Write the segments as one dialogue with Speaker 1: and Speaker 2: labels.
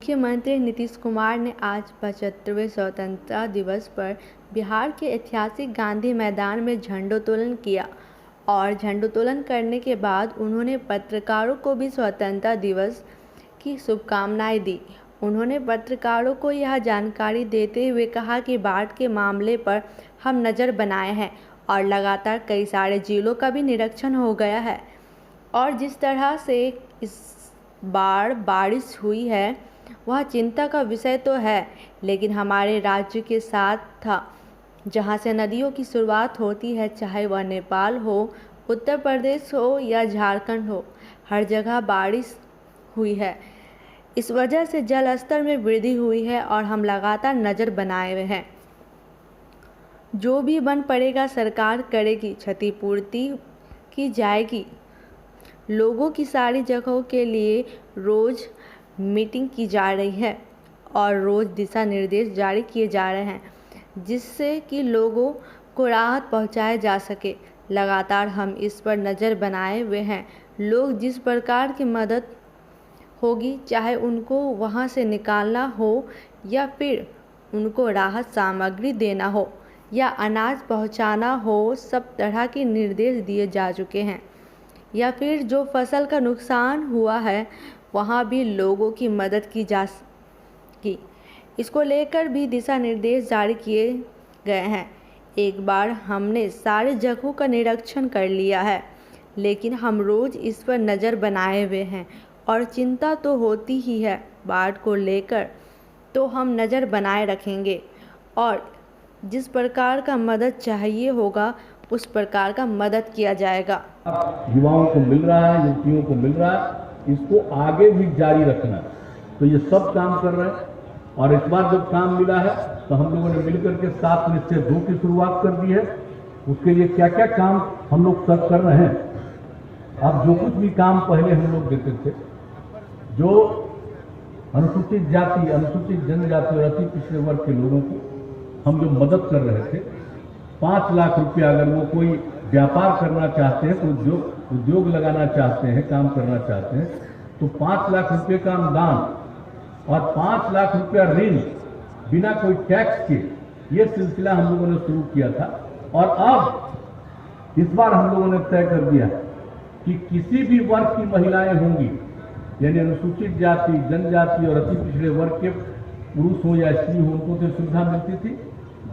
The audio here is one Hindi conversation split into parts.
Speaker 1: मुख्यमंत्री नीतीश कुमार ने आज 75वें स्वतंत्रता दिवस पर बिहार के ऐतिहासिक गांधी मैदान में झंडोत्तोलन किया और झंडोत्तोलन करने के बाद उन्होंने पत्रकारों को भी स्वतंत्रता दिवस की शुभकामनाएं दी। उन्होंने पत्रकारों को यह जानकारी देते हुए कहा कि बाढ़ के मामले पर हम नज़र बनाए हैं और लगातार कई सारे जिलों का भी निरीक्षण हो गया है और जिस तरह से इस बार बारिश हुई है वह चिंता का विषय तो है, लेकिन हमारे राज्य के साथ था जहां से नदियों की शुरुआत होती है, चाहे वह नेपाल हो, उत्तर प्रदेश हो या झारखंड हो, हर जगह बारिश हुई है। इस वजह से जल स्तर में वृद्धि हुई है और हम लगातार नज़र बनाए हुए हैं। जो भी बन पड़ेगा सरकार करेगी, क्षतिपूर्ति की जाएगी। लोगों की सारी जगहों के लिए रोज़ मीटिंग की जा रही है और रोज़ दिशा निर्देश जारी किए जा रहे हैं जिससे कि लोगों को राहत पहुंचाया जा सके। लगातार हम इस पर नज़र बनाए हुए हैं। लोग जिस प्रकार की मदद होगी, चाहे उनको वहां से निकालना हो या फिर उनको राहत सामग्री देना हो या अनाज पहुंचाना हो, सब तरह के निर्देश दिए जा चुके हैं। या फिर जो फसल का नुकसान हुआ है वहाँ भी लोगों की मदद की जा सकी, इसको लेकर भी दिशा निर्देश जारी किए गए हैं। एक बार हमने सारे जगहों का निरीक्षण कर लिया है, लेकिन हम रोज़ इस पर नज़र बनाए हुए हैं और चिंता तो होती ही है। बाढ़ को लेकर तो हम नज़र बनाए रखेंगे और जिस प्रकार का मदद चाहिए होगा उस प्रकार का मदद किया जाएगा।
Speaker 2: युवाओं को मिल रहा है, युवतियों को मिल रहा है, इसको आगे भी जारी रखना। तो ये सब काम कर रहे हैं और इस बार जब काम मिला है तो हम लोगों ने मिलकर के 7 निश्चय 2 की शुरुआत कर दी है। उसके लिए क्या क्या काम हम लोग सब कर रहे हैं। अब जो कुछ भी काम पहले हम लोग देते थे, जो अनुसूचित जाति, अनुसूचित जनजाति और अति पिछड़े वर्ग के लोगों को हम जो मदद कर रहे थे, 5 लाख रुपया अगर वो कोई व्यापार करना चाहते हैं, कोई उद्योग लगाना चाहते हैं, काम करना चाहते हैं, तो 5 लाख रुपये का अनुदान और 5 लाख रुपया ऋण बिना कोई टैक्स के, ये सिलसिला हम लोगों ने शुरू किया था। और अब इस बार हम लोगों ने तय कर दिया कि किसी भी वर्ग की महिलाएं होंगी, यानी अनुसूचित जाति, जनजाति और अति पिछड़े वर्ग के पुरुष हो या स्त्री हो, उनको तो सुविधा मिलती थी।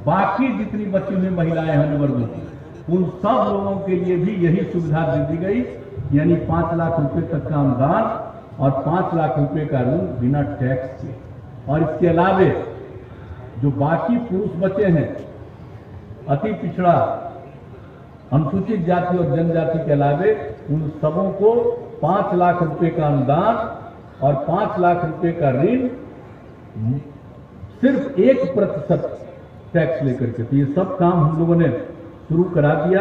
Speaker 2: बाकी जितनी बची हुई महिलाएं हैं वर्गों की, उन सब लोगों के लिए भी यही सुविधा दे दी गई, यानी 5 लाख रुपए तक का अनुदान और 5 लाख रुपए का ऋण बिना टैक्स के। और इसके अलावे जो बाकी पुरुष बचे हैं, अति पिछड़ा, अनुसूचित जाति और जनजाति के अलावे, उन सबों को 5 लाख रुपए का अनुदान और 5 लाख रुपए का ऋण सिर्फ 1% टैक्स लेकर के। तो ये सब काम हम लोगों ने शुरू करा दिया।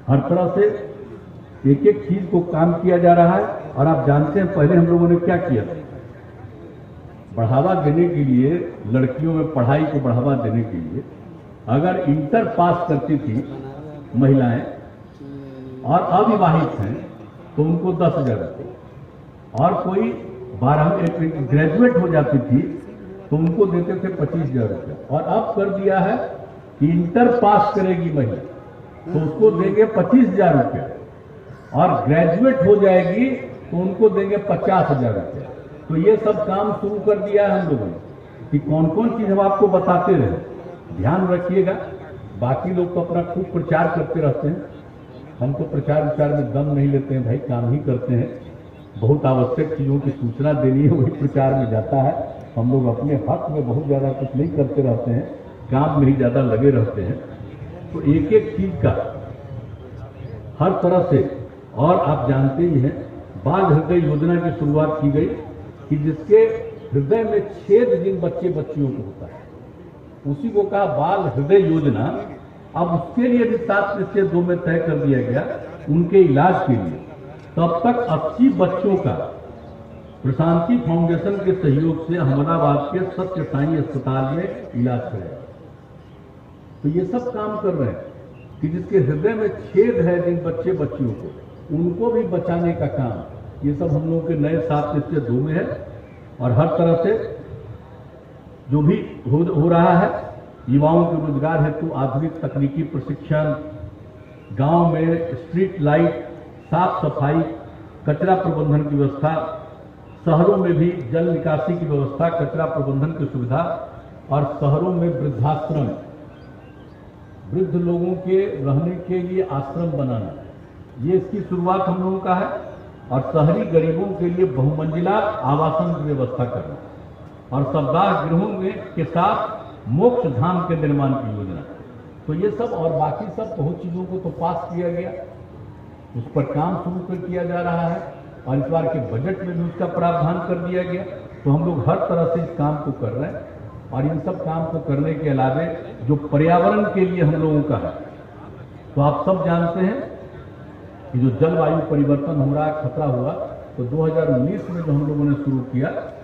Speaker 2: हर तरह से एक एक चीज को काम किया जा रहा है। और आप जानते हैं पहले हम लोगों ने क्या किया, बढ़ावा देने के लिए, लड़कियों में पढ़ाई को बढ़ावा देने के लिए, अगर इंटर पास करती थी महिलाएं और अविवाहित हैं तो उनको 10,000 रुपये, और कोई 12 ग्रेजुएट हो जाती थी तो उनको देते थे 25,000 रुपये। और अब कर दिया है कि इंटर पास करेगी महिला तो उसको देंगे 25,000 रुपये, और ग्रेजुएट हो जाएगी तो उनको देंगे 50,000 रुपये। तो ये सब काम शुरू कर दिया है हम लोगों ने कि कौन कौन चीज हम आपको बताते रहे, ध्यान रखिएगा। बाकी लोग तो अपना खूब प्रचार करते रहते हैं, हम तो प्रचार विचार में दम नहीं लेते हैं भाई, काम ही करते हैं। बहुत आवश्यक चीजों की सूचना देनी है, वही प्रचार में जाता है। हम लोग अपने हक में बहुत ज्यादा कुछ नहीं करते रहते हैं, काम में ही ज्यादा लगे रहते हैं। तो एक एक चीज का हर तरह से, और आप जानते ही हैं बाल हृदय योजना की शुरुआत की गई कि जिसके हृदय में छेद जिन बच्चे बच्चियों को होता है उसी को कहा बाल हृदय योजना। अब उसके लिए भी 7 निश्चय 2 में तय कर दिया गया उनके इलाज के लिए। तब तक 80 बच्चों का प्रशांति फाउंडेशन के सहयोग से अहमदाबाद के सत्य साई अस्पताल में इलाज करेगा। तो ये सब काम कर रहे हैं कि जिसके हृदय में छेद है जिन बच्चे बच्चियों को, उनको भी बचाने का काम, ये सब हम लोगों के नए 7 निश्चय 2 में है। और हर तरह से जो भी हो रहा है, युवाओं के रोजगार हेतु आधुनिक तकनीकी प्रशिक्षण, गांव में स्ट्रीट लाइट, साफ सफाई, कचरा प्रबंधन की व्यवस्था, शहरों में भी जल निकासी की व्यवस्था, कचरा प्रबंधन की सुविधा और शहरों में वृद्धाश्रम, वृद्ध लोगों के रहने के लिए आश्रम बनाना, ये इसकी शुरुआत हम लोगों का है। और शहरी गरीबों के लिए बहुमंजिला आवासन की व्यवस्था करना और सप्ताह गृहों में के साथ मोक्ष धाम के निर्माण की योजना। तो ये सब और बाकी सब बहुत चीजों को तो पास किया गया, उस पर काम शुरू कर किया जा रहा है और इस बार के बजट में भी उसका प्रावधान कर दिया गया। तो हम लोग हर तरह से इस काम को कर रहे हैं और इन सब काम को करने के अलावे जो पर्यावरण के लिए हम लोगों का है, तो आप सब जानते हैं कि जो जलवायु परिवर्तन हो रहा है, खतरा हुआ, तो 2019 में जो हम लोगों ने शुरू किया